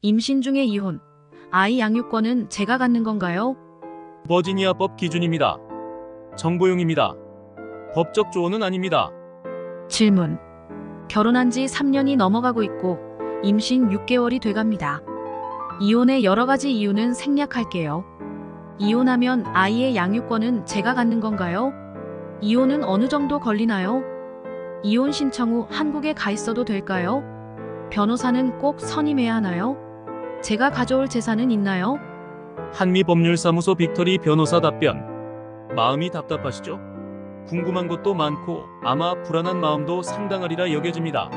임신 중에 이혼, 아이 양육권은 제가 갖는 건가요? 버지니아법 기준입니다. 정보용입니다. 법적 조언은 아닙니다. 질문. 결혼한 지 3년이 넘어가고 있고 임신 6개월이 돼갑니다. 이혼의 여러 가지 이유는 생략할게요. 이혼하면 아이의 양육권은 제가 갖는 건가요? 이혼은 어느 정도 걸리나요? 이혼 신청 후 한국에 가 있어도 될까요? 변호사는 꼭 선임해야 하나요? 제가 가져올 재산은 있나요? 한미법률사무소 빅터리 변호사 답변. 마음이 답답하시죠? 궁금한 것도 많고 아마 불안한 마음도 상당하리라 여겨집니다.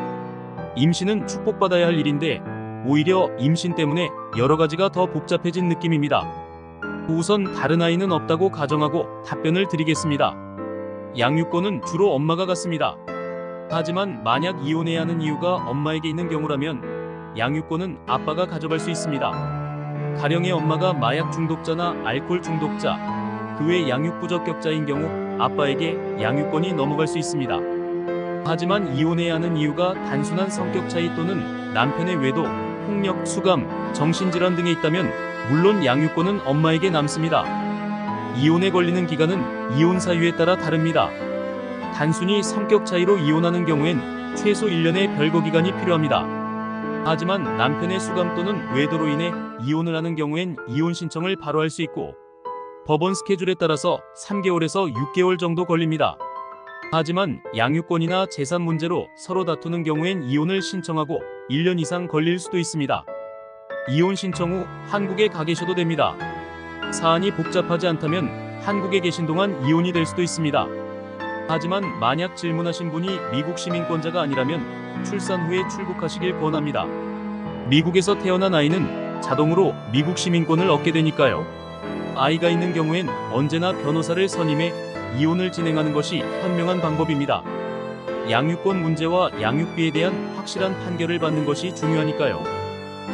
임신은 축복받아야 할 일인데 오히려 임신 때문에 여러 가지가 더 복잡해진 느낌입니다. 우선 다른 아이는 없다고 가정하고 답변을 드리겠습니다. 양육권은 주로 엄마가 갖습니다. 하지만 만약 이혼해야 하는 이유가 엄마에게 있는 경우라면 양육권은 아빠가 가져갈 수 있습니다. 가령의 엄마가 마약 중독자나 알코올 중독자, 그 외 양육 부적격자인 경우 아빠에게 양육권이 넘어갈 수 있습니다. 하지만 이혼해야 하는 이유가 단순한 성격 차이 또는 남편의 외도, 폭력, 수감, 정신질환 등에 있다면 물론 양육권은 엄마에게 남습니다. 이혼에 걸리는 기간은 이혼 사유에 따라 다릅니다. 단순히 성격 차이로 이혼하는 경우엔 최소 1년의 별거 기간이 필요합니다. 하지만 남편의 수감 또는 외도로 인해 이혼을 하는 경우엔 이혼 신청을 바로 할 수 있고 법원 스케줄에 따라서 3개월에서 6개월 정도 걸립니다. 하지만 양육권이나 재산 문제로 서로 다투는 경우엔 이혼을 신청하고 1년 이상 걸릴 수도 있습니다. 이혼 신청 후 한국에 가 계셔도 됩니다. 사안이 복잡하지 않다면 한국에 계신 동안 이혼이 될 수도 있습니다. 하지만 만약 질문하신 분이 미국 시민권자가 아니라면 출산 후에 출국하시길 권합니다. 미국에서 태어난 아이는 자동으로 미국 시민권을 얻게 되니까요. 아이가 있는 경우엔 언제나 변호사를 선임해 이혼을 진행하는 것이 현명한 방법입니다. 양육권 문제와 양육비에 대한 확실한 판결을 받는 것이 중요하니까요.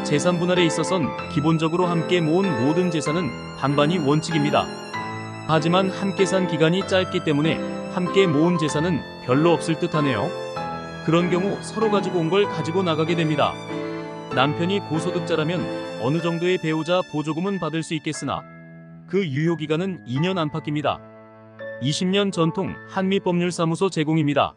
재산 분할에 있어선 기본적으로 함께 모은 모든 재산은 반반이 원칙입니다. 하지만 함께 산 기간이 짧기 때문에 함께 모은 재산은 별로 없을 듯하네요. 그런 경우 서로 가지고 온 걸 가지고 나가게 됩니다. 남편이 고소득자라면 어느 정도의 배우자 보조금은 받을 수 있겠으나 그 유효기간은 2년 안팎입니다. 20년 전통 한미법률사무소 제공입니다.